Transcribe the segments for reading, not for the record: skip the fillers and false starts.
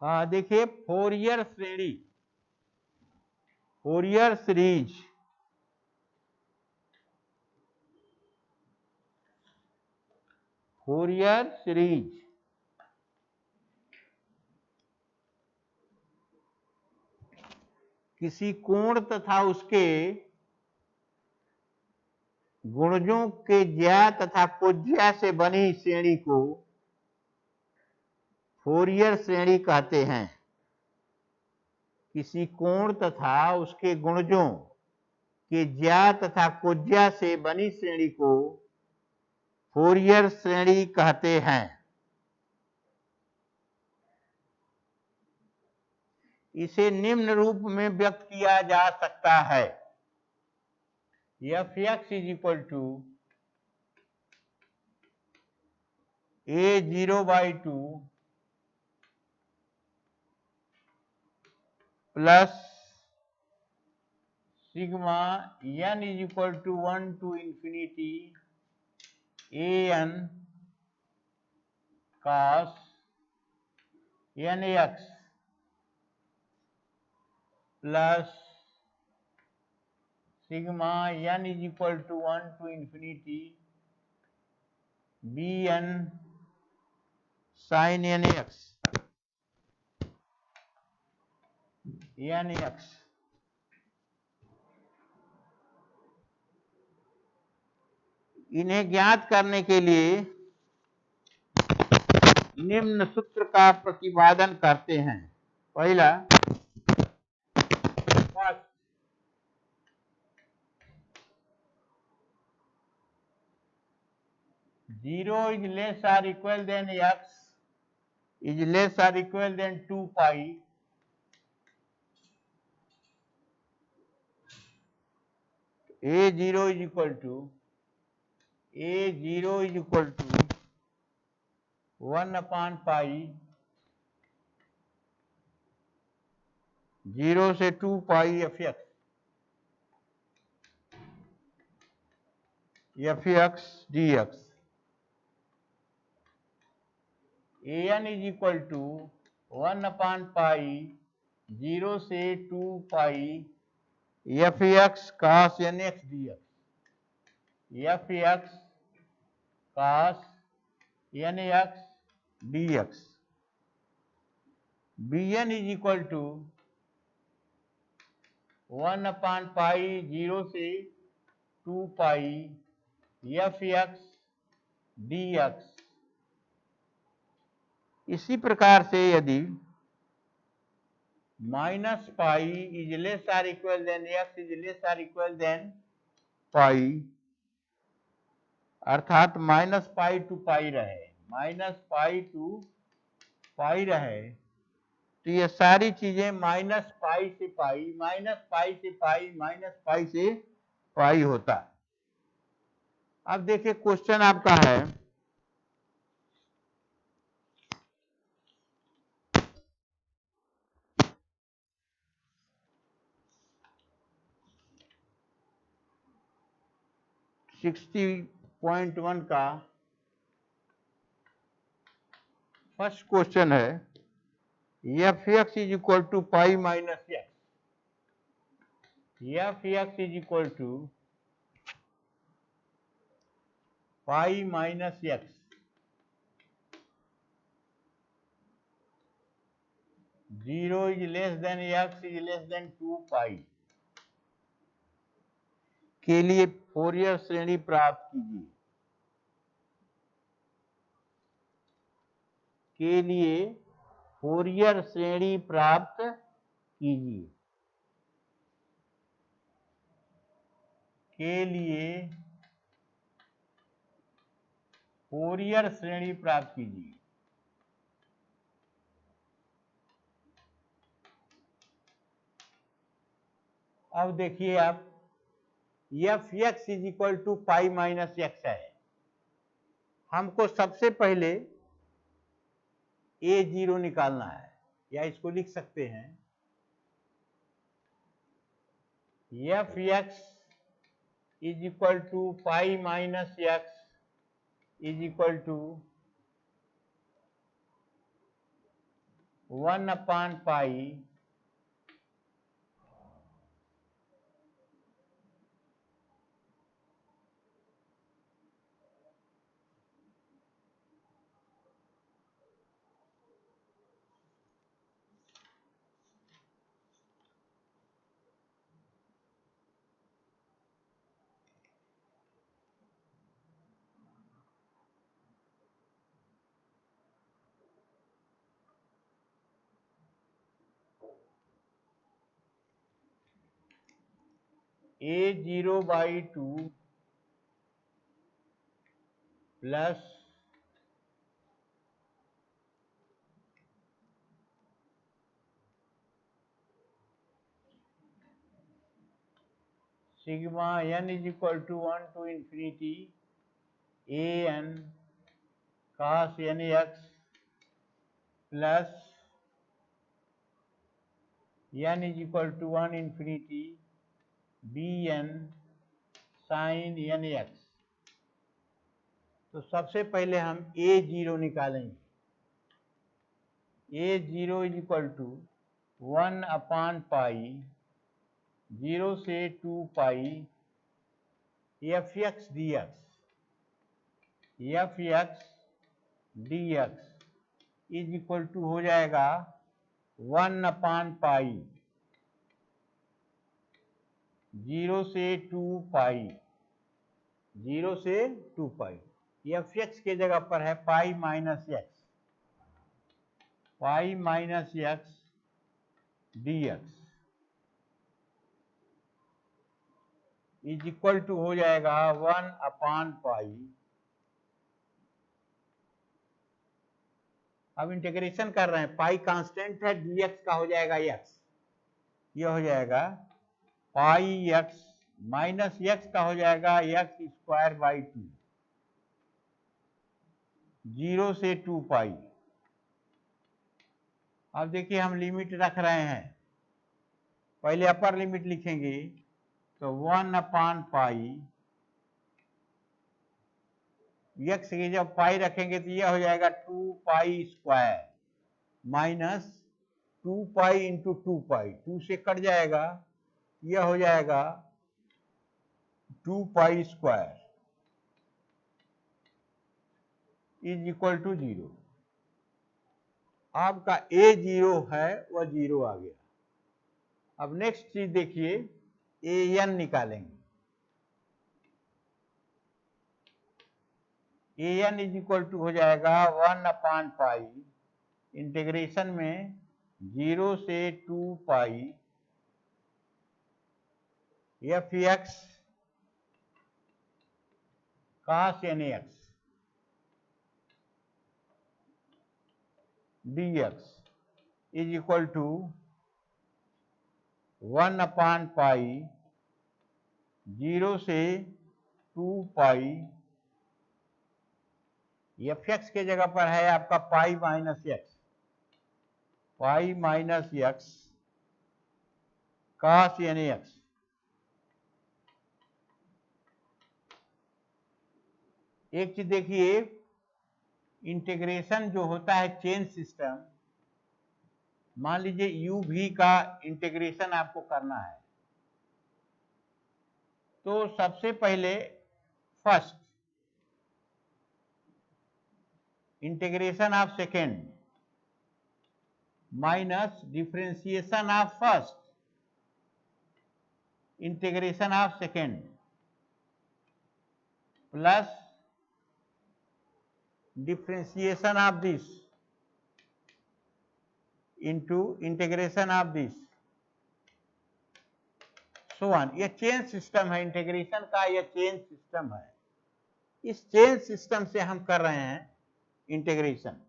हाँ देखिए, फोरियर श्रेणी, फोरियर सीरीज, फोरियर सीरीज किसी कोण तथा उसके गुणजों के ज्या तथा कोज्या से बनी श्रेणी को फोरियर श्रेणी कहते हैं। किसी कोण तथा उसके गुणजों के ज्या तथा कोज्या से बनी श्रेणी को फोरियर श्रेणी कहते हैं। इसे निम्न रूप में व्यक्त किया जा सकता है। f(x) = a0/2 plus sigma n = 1 to infinity an cos nx plus sigma n = 1 to infinity bn sin nx इन्हें ज्ञात करने के लिए निम्न सूत्र का प्रतिपादन करते हैं। पहला, zero is less or equal than x is less or equal than 2 pi a0 is equal to 1/pi 0 से 2 पाई fx dx। an is equal to 1/pi 0 से 2 पाई fx cos nx dx। fx cos nx dx। bn is equal to 1/pi 0 से 2 पाई fx dx। इसी प्रकार से यदि minus pi is less or equal than x is less or equal than pi, अर्थात minus pi to पाई रहे, तो ये सारी चीजें माइनस पाई से पाई, माइनस पाई से पाई, माइनस पाई से पाई होता है। अब देखिए क्वेश्चन आपका है, (60.1) का फर्स्ट क्वेश्चन है, fx is equal to pi minus x। fx is equal to pi minus x, zero is less than x is less than 2 pi के लिए फोरियर श्रेणी प्राप्त कीजिए। के लिए फोरियर श्रेणी प्राप्त कीजिए। के लिए फोरियर श्रेणी प्राप्त कीजिए। अब देखिए आप, fx is equal to pi minus x है। हमको सबसे पहले a0 निकालना है, या इसको लिख सकते हैं fx is equal to pi minus x is equal to 1/पाई A0/2 plus sigma n = 1 to infinity an cos nx plus n = 1 infinity bn sin nx। तो सबसे पहले हम A0 निकालेंगे। A0 = 1/पाई 0 से 2 पाई fx dx = हो जाएगा 1/पाई 0 से 2 पाई fx के जगह पर है पाई माइनस x dx = हो जाएगा 1/पाई। अब इंटीग्रेशन कर रहे हैं, पाई कांस्टेंट है, dx का हो जाएगा x, यह हो जाएगा पाई x माइनस x का हो जाएगा x²/2 0 से 2 पाई। अब देखिए हम लिमिट रख रहे हैं, पहले अपर लिमिट लिखेंगे तो 1/पाई x की जब पाई रखेंगे तो यह हो जाएगा 2 pi square minus 2 pi into 2 पाई, 2 से कट जाएगा, यह हो जाएगा 2 पाई स्क्वायर = 0। आपका A0 है वह 0 आ गया। अब नेक्स्ट चीज देखिए, an निकालेंगे। an = हो जाएगा 1/पाई इंटीग्रेशन में 0 से 2 पाई fx cos nx dx = 1/पाई 0 से 2 पाई fx के जगह पर है आपका pi minus x cos nx। एक चीज देखिए, इंटीग्रेशन जो होता है चेन सिस्टम, मान लीजिए uv का इंटीग्रेशन आपको करना है, तो सबसे पहले first integration of second minus differentiation of first integration of second plus differentiation of this into integration of this, so on. यह चेन सिस्टम है इंटीग्रेशन का, यह चेन सिस्टम है। इस चेन सिस्टम से हम कर रहे हैं इंटीग्रेशन।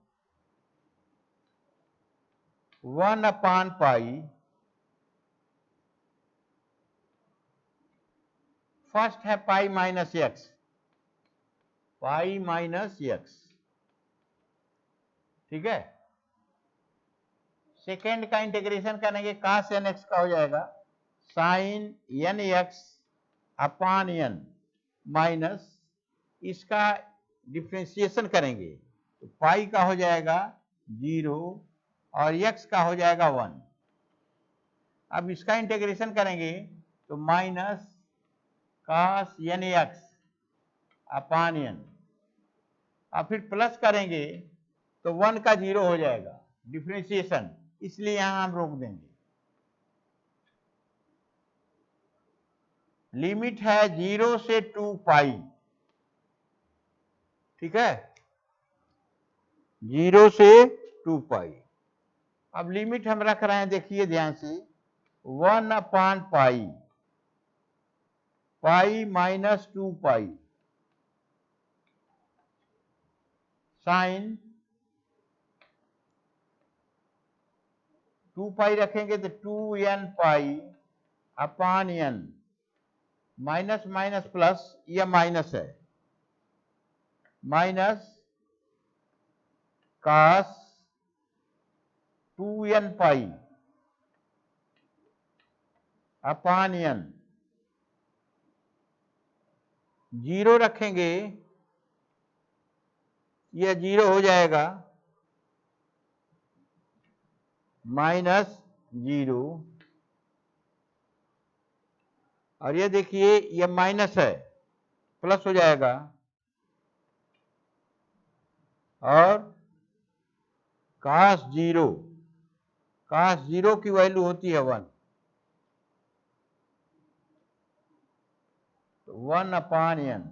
1/पाई फर्स्ट है पाई माइनस x, ठीक है। सेकेंड का इंटीग्रेशन करेंगे, cos nx का हो जाएगा sin nx/n माइनस इसका डिफ्रेंशिएशन करेंगे तो पाई का हो जाएगा 0 और x का हो जाएगा 1। अब इसका इंटीग्रेशन करेंगे तो माइनस cos nx अपान n, और फिर प्लस करेंगे तो 1 का 0 हो जाएगा डिफरेंशिएशन, इसलिए यहां हम रोक देंगे। लिमिट है 0 से 2 पाई, ठीक है, 0 से 2 पाई। अब लिमिट हम रख रहे हैं, देखिए ध्यान से, 1 upon pi, pi minus 2 pi sine 2 पाई रखेंगे तो 2n pi upon n, minus minus plus, यह माइनस है, minus cos 2n pi upon n, 0 रखेंगे, यह 0 हो जाएगा, माइनस 0, और ये देखिए यह माइनस है, प्लस हो जाएगा, और cos 0 की वैल्यू होती है 1, तो 1 upon n,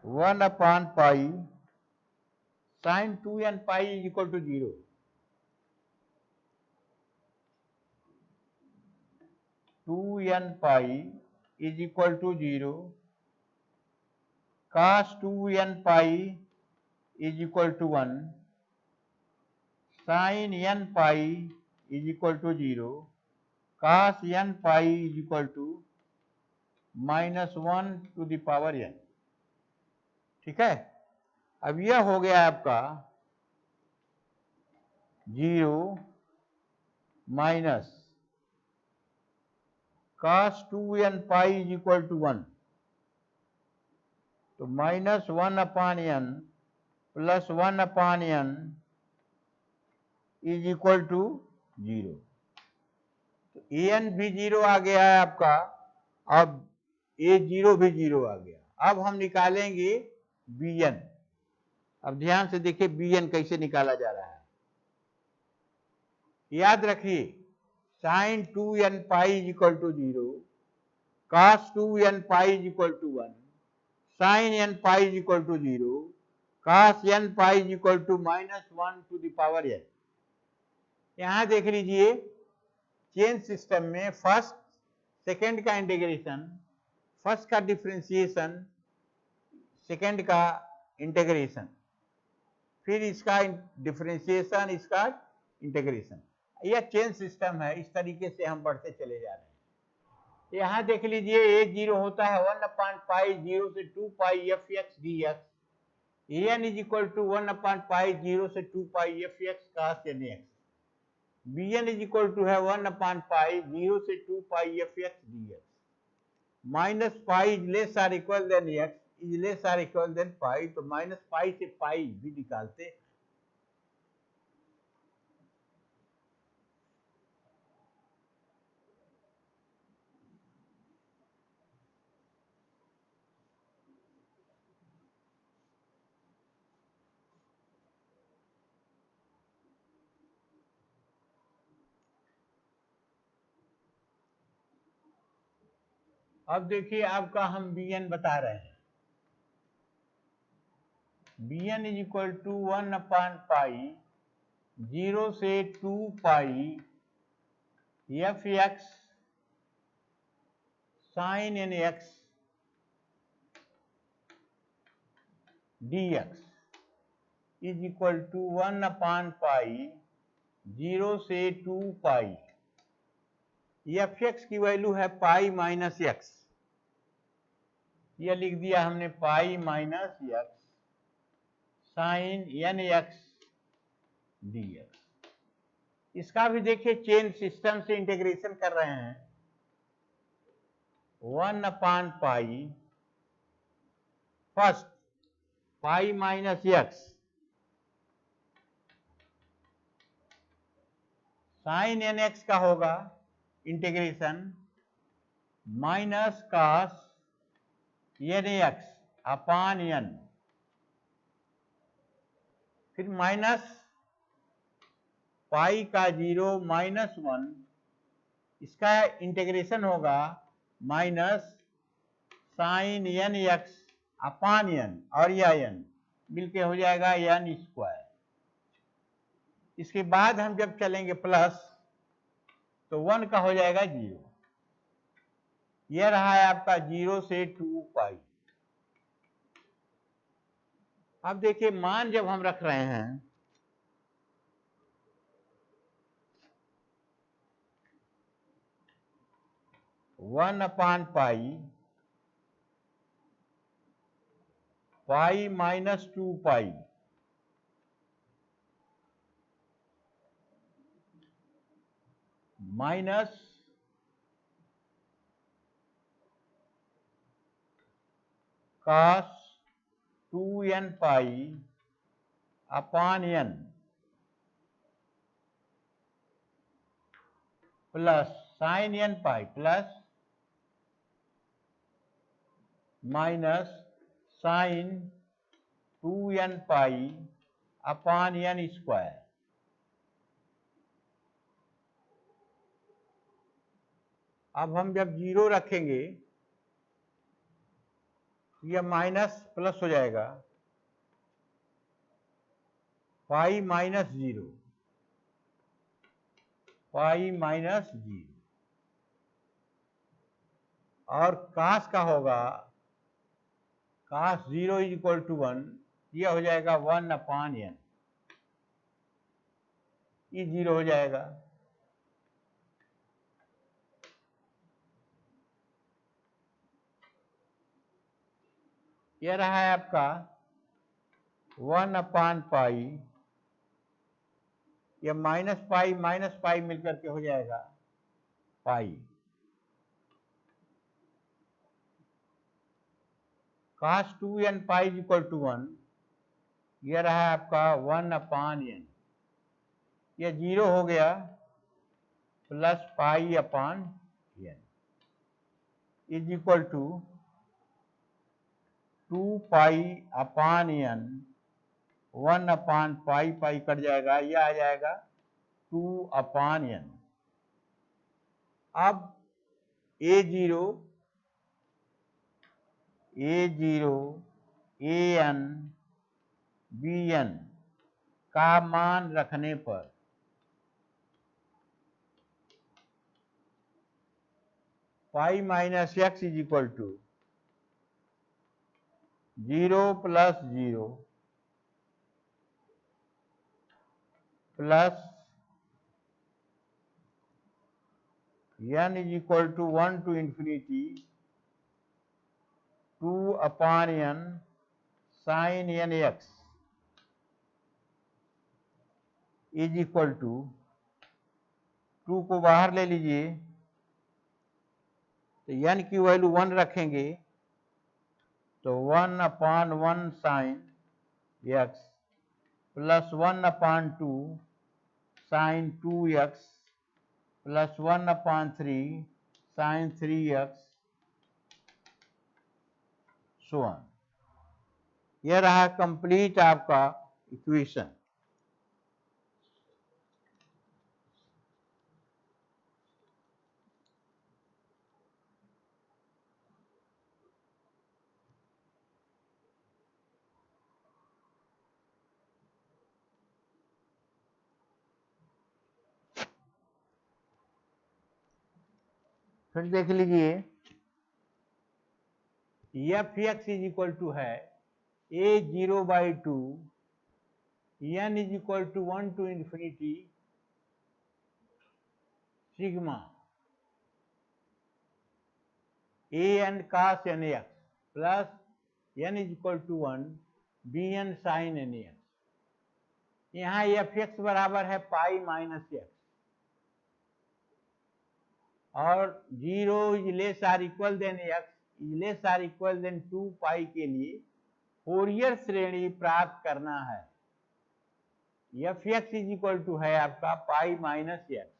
one upon pi sine 2n pi is equal to 0, 2n pi is equal to 0, cos 2n pi is equal to 1, sine n pi is equal to 0, cos n pi is equal to minus 1 to the power n, ठीक है। अब यह हो गया आपका 0 minus cos 2n pi is equal to 1, तो minus 1 upon n plus 1 upon n is equal to 0, तो an भी 0 आ गया है आपका, अब a0 भी 0 आ गया। अब हम निकालेंगे bn। अब ध्यान से देखिए bn कैसे निकाला जा रहा है, याद रखिए sine 2n pi is equal to 0, cos 2n pi is equal to 1, sine n pi is equal to 0, cos n pi is equal to minus 1 to the power n। यहां देख लीजिए चेन सिस्टम में first second का integration, first का differentiation, second का integration, फिर इसका differentiation, इसका इंटीग्रेशन, यह चेन सिस्टम है। इस तरीके से हम बढ़ते चले जा रहे हैं। यहां देख लीजिए a0 होता है 1 अपान पाई 0 से 2 pi F X D X, an is equal to 1 upon pi 0 से 2 pi F X cos n x, bn is equal to है 1 अपान पाई 0 से 2 pi F X D X, minus pi is less or equal than X is less or equal than pi, तो minus पाई से पाई भी निकालते। अब देखिए आपका हम bn बता रहे हैं, bn is equal to 1 upon pi 0 से 2 pi F X sine N X D X is equal to 1 upon pi 0 से 2 पाई, एफ एक्स की वैल्यू है पाई माइनस एक्स, यह लिख दिया हमने pi minus x sine N X D X. इसका भी देखिए चेन सिस्टम से इंटीग्रेशन कर रहे हैं, 1/पाई first pi minus x sine N X का होगा integration minus cos N x upon N, फिर माइनस पाई का 0 -1, इसका इंटीग्रेशन होगा minus sine N x upon N, और यह एन मिलके हो जाएगा एन स्क्वायर। इसके बाद हम जब चलेंगे प्लस तो 1 का हो जाएगा 0। यह रहा है आपका 0 से 2 पाई। अब देखिए मान जब हम रख रहे हैं 1/पाई pi minus 2 pi minus cos 2n pi upon n plus sine n pi plus minus sine 2n pi upon n square. अब हम जब 0 रखेंगे यह माइनस प्लस हो जाएगा पाई माइनस 0 पाई माइनस 0, और कास का होगा कास 0 = 1, यह हो जाएगा 1/n, ये 0 हो जाएगा। यह रहा है आपका 1/पाई, यह माइनस पाई मिलकर के हो जाएगा पाई, कास 2n पाई = 1, यह रहा आपका 1/n, यह 0 हो गया plus pi upon n is equal to 2 pi upon n, 1/पाई कट जाएगा, यह आ जाएगा 2/n। अब a0 an bn का मान रखने पर pi minus x is equal to 0 + 0 plus n is equal to 1 to infinity 2/n sine n x is equal to 2 को बाहर ले लीजिए तो n की वैल्यू 1 रखेंगे तो 1/1 sine x plus 1/2 sine 2x plus 1/3 sine 3x so on. यह रहा कंप्लीट आपका इक्वेशन। फिर देख लीजिए f(x) इज इक्वल टू है a0/2 n is equal to 1 to infinity sigma an cos nx plus n is equal to 1 bn sin nx। यहाँ f(x) बराबर है पाई माइनस एक्स और 0 is less or equal than x is less or equal than 2 pi के लिए Fourier श्रेणी प्राप्त करना है। F X is equal to है आपका pi minus x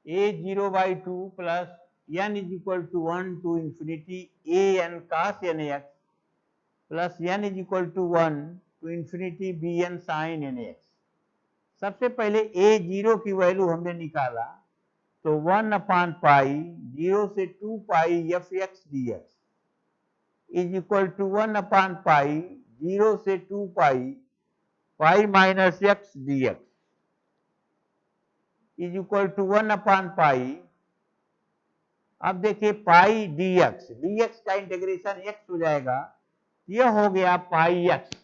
a0/2 plus n is equal to 1 to infinity a n cos n x plus n is equal to 1 to infinity b n sin n x। सबसे पहले a0 की value हमने निकाला तो 1 upon pi 0 से 2 pi F X D X is equal to 1 upon pi 0 से 2 pi pi minus X D X is equal to 1 upon pi. अब देखिए पाई डी एक्स का इंटीग्रेशन एक्स हो जाएगा, यह हो गया पाई एक्स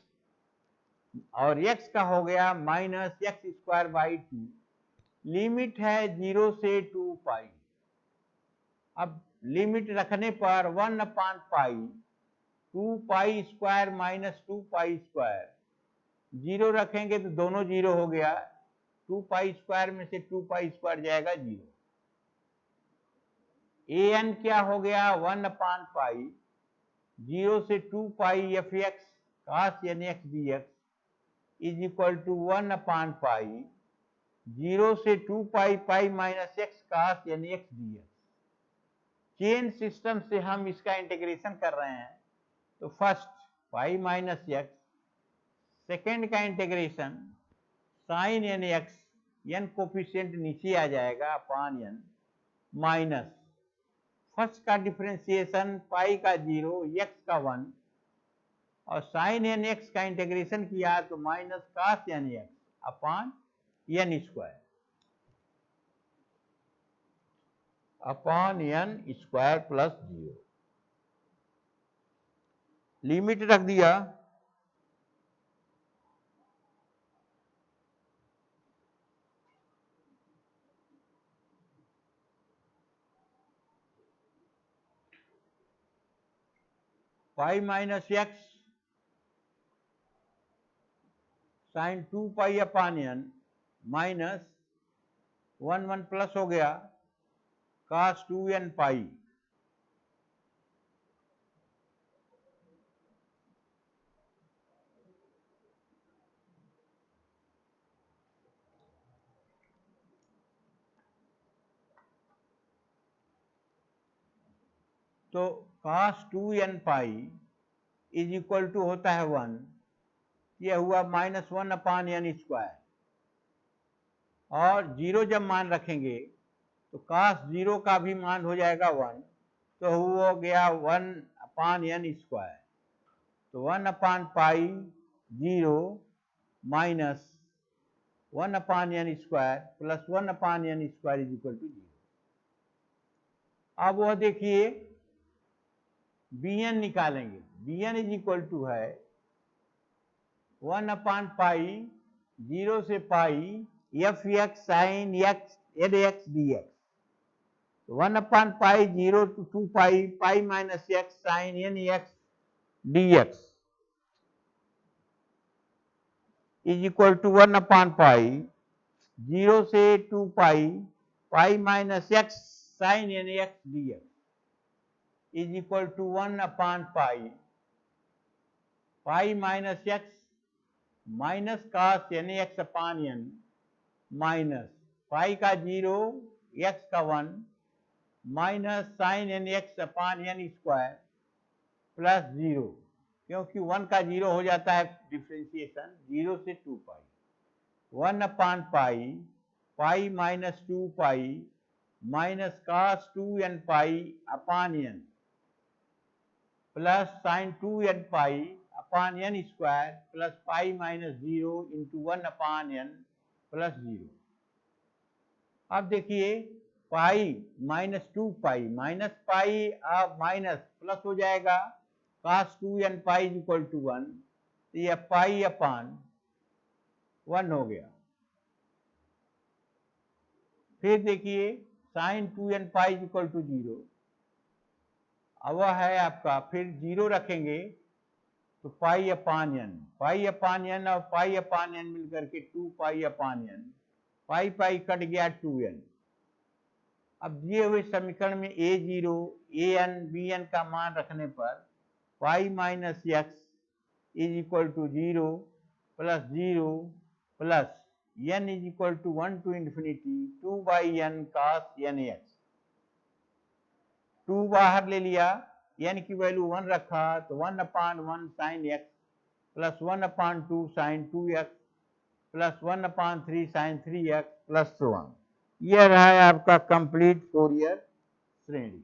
और x का हो गया minus x square by 2। Limit है 0 से 2 पाई। अब लिमिट रखने पर 1 अपान पाई 2 pi square minus 2 pi square, 0 रखेंगे तो दोनों 0 हो गया, 2 पाई स्क्वायर में से 2 पाई स्क्वायर जाएगा 0। an क्या हो गया 1 अपान पाई 0 से 2 pi F X cos n x dx is equal to 1 upon pi 0 से 2 pi pi minus x cos n x dx। Chain system से हम इसका इंटीग्रेशन कर रहे हैं तो first pi minus x, second का integration sign N x, N coefficient नीचे आ जाएगा अपान एन, माइनस फर्स्ट का डिफरेंशिएशन पाई का 0 एक्स का 1 और साइन एन एक्स का इंटीग्रेशन किया तो minus cos N x upon N square plus 0। Limit रख दिया, pi minus x sine 2 pi upon N minus 1 plus हो गया cos 2n पाई। तो cos 2n pi is equal to होता है 1, यह हुआ माइनस 1 अपान एन स्क्वायर और 0 जब मान रखेंगे तो cos 0 का भी मान हो जाएगा 1, तो हो गया 1 अपान एन स्क्वायर। तो 1 upon pi 0 minus 1 upon N square plus 1 upon N square is equal to 0। अब वह देखिए bn निकालेंगे, bn इज इक्वल टू है 1 अपान पाई 0 से pi F X sine X N X D X, 1 upon pi 0 to 2 pi pi minus x sine N X D X is equal to 1 upon pi 0 से 2 pi pi minus x sine N X D X is equal to 1 upon pi pi minus X minus cos N x upon N minus pi का 0 X का 1 minus sine N x upon N square plus 0, क्योंकि 1 का 0 हो जाता है differentiation 0 से 2 pi 1 upon pi pi minus 2 pi minus cos 2n pi upon N plus sine 2n pi upon N square plus pi minus 0 into 1 upon N plus 0। अब देखिए पाई minus 2 pi minus पाई अब minus plus हो जाएगा cos 2n pi is equal to 1, तो यह पाई अपान 1 हो गया। फिर देखिए sine 2n pi is equal to 0, अब वह है आपका, फिर 0 रखेंगे तो पाई अपान एन और पाई अपान एन मिलकर के 2 पाई अपान एन, पाई पाई कट गया 2n, अब दिए हुए समीकरण में a0 an bn का मान रखने पर pi minus x is equal to 0 plus n is equal to 1 to infinity 2 by n cos n x। 2 बाहर ले लिया, n की वैल्यू 1 रखा तो 1/1 sin x plus 1/2 sin 2x plus 1/3 sin 3x plus so on। यह रहा है आपका कंप्लीट फोरियर श्रेणी।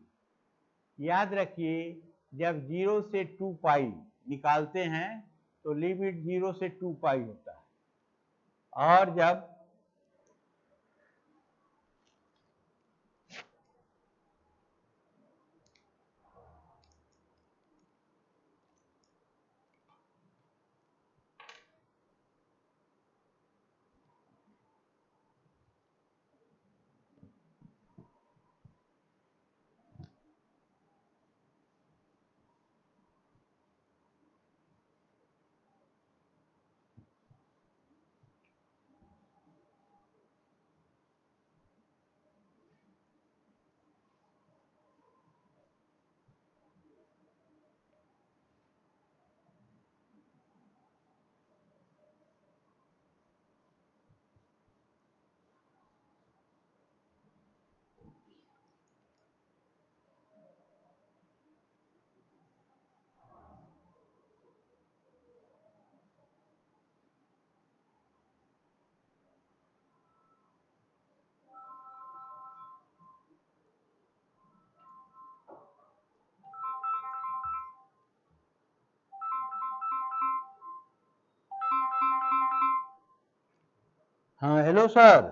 याद रखिए जब 0 से 2 पाई निकालते हैं तो लिमिट 0 से 2 पाई होता है, और जब हाँ हेलो सर,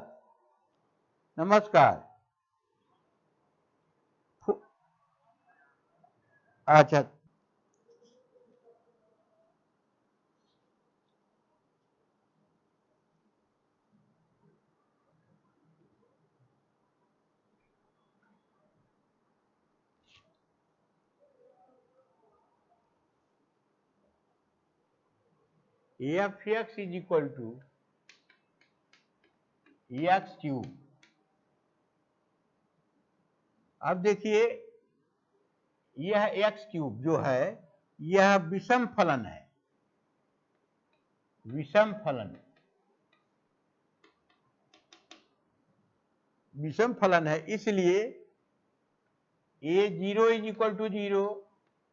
नमस्कार। अच्छा f(x) is equal to x cube. अब देखिए यह एक्स क्यूब जो है यह विषम फलन है, विषम फलन, विषम फलन है, इसलिए a0 is equal to 0,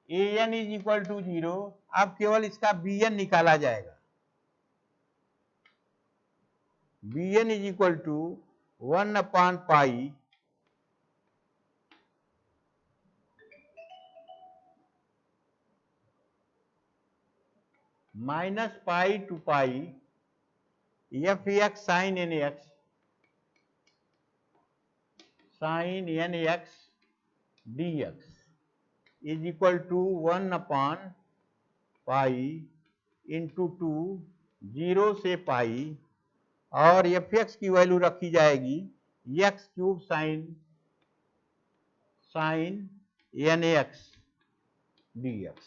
an is equal to 0। अब केवल इसका bn निकाला जाएगा। bn इज इक्वल टू 1/पाई minus pi to pi f(x) sin nx sin nx dx is equal to 1/पाई इंटू 2 0 से पाई, और f(x) की वैल्यू रखी जाएगी x cube sign nx dx।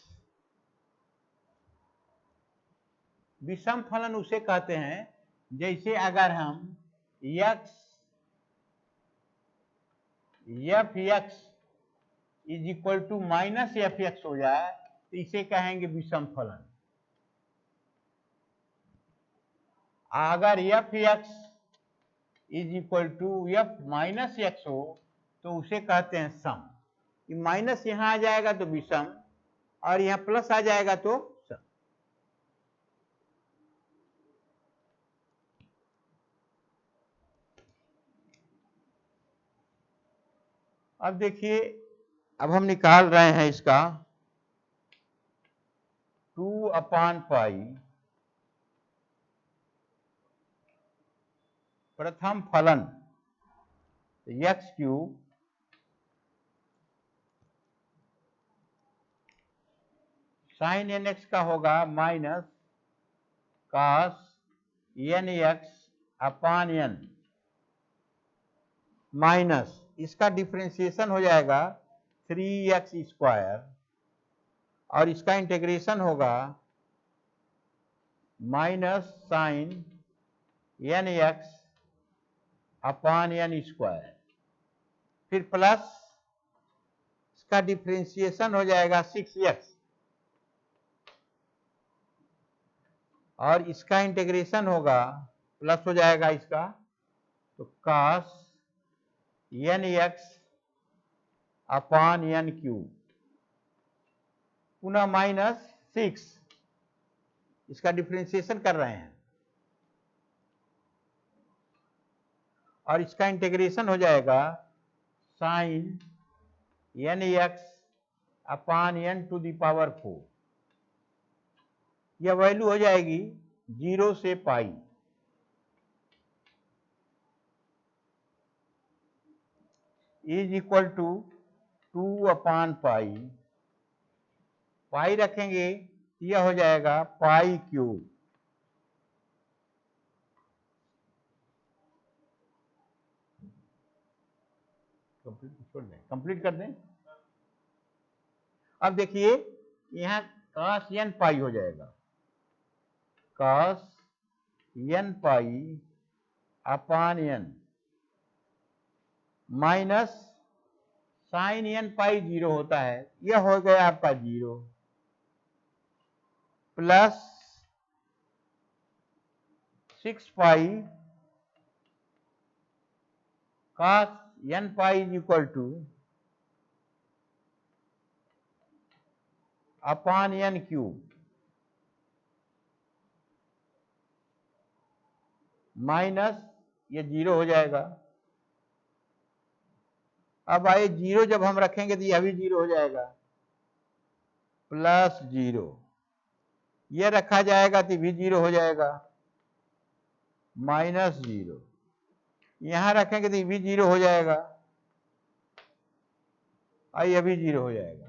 विषम फलन उसे कहते हैं जैसे अगर हम f(x) is equal to minus f(x) हो जाए तो इसे कहेंगे विषम फलन। अगर f(x) is equal to f minus x हो तो उसे कहते हैं सम। माइनस यहां आ जाएगा तो विषम, और यहां प्लस आ जाएगा तो सम। अब देखिए अब हम निकाल रहे हैं इसका 2/पाई प्रथम फलन एक्स क्यूब साइन nx का होगा माइनस cos nx/n माइनस इसका डिफरेंशिएशन हो जाएगा 3x², और इसका इंटीग्रेशन होगा माइनस साइन nx/n²। फिर प्लस इसका डिफरेंशिएशन हो जाएगा 6x और इसका इंटीग्रेशन होगा प्लस हो जाएगा इसका, तो cos nx upon n cube पुनः माइनस 6, इसका डिफरेंशिएशन कर रहे हैं और इसका इंटीग्रेशन हो जाएगा sine nx upon n to the power 4। यह वैल्यू हो जाएगी 0 से पाई। Is equal to 2 upon pi, pi रखेंगे यह हो जाएगा पाई क्यूब। कंप्लीट कर दें। अब देखिए यहां cos n पाई हो जाएगा, cos n pi upon n minus sine n pi 0 होता है, यह हो गया आपका 0 plus 6 pi cos n pi is equal to upon n cube minus ये 0 हो जाएगा। अब आइए 0 जब हम रखेंगे तो यह भी 0 हो जाएगा, प्लस 0 ये रखा जाएगा तो भी 0 हो जाएगा, माइनस 0 यहां रखेंगे तो भी 0 हो जाएगा और यह भी 0 हो जाएगा।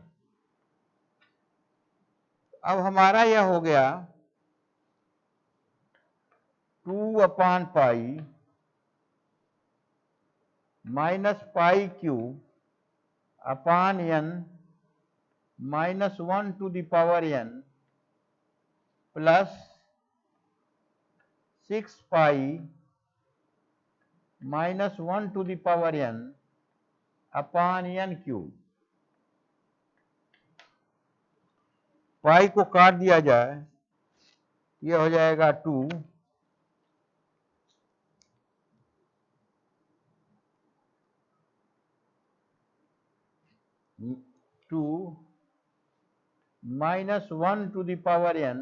अब हमारा यह हो गया 2 upon pi minus pi cube upon n minus 1 to the power n plus 6 pi minus 1 to the power n upon n cube. Pi को काट दिया जाए, यह हो जाएगा 2 minus 1 to the power n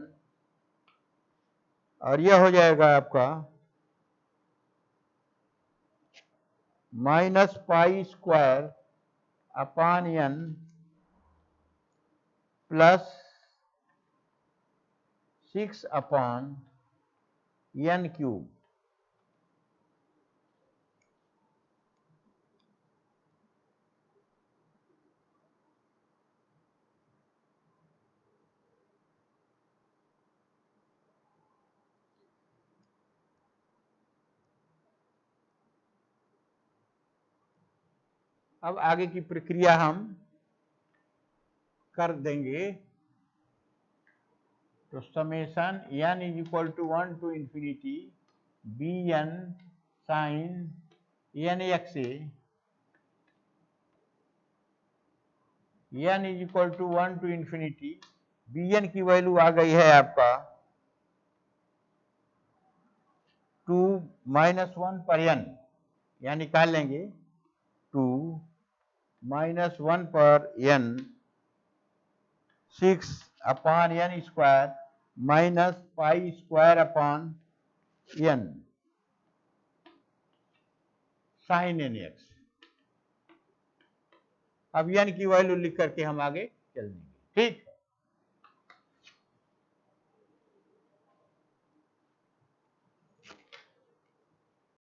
और यह हो जाएगा आपका minus pi square upon n plus 6 upon n cube. अब आगे की प्रक्रिया हम कर देंगे, तो summation n is equal to 1 to infinity bn sine nx n is equal to 1 to infinity bn की वैल्यू आ गई है आपका 2 माइनस 1 पर n, यह निकाल लेंगे 2 माइनस 1 पर n 6 upon n square minus pi square upon n sine nx। अब n की वैल्यू लिख करके हम आगे चल देंगे। ठीक।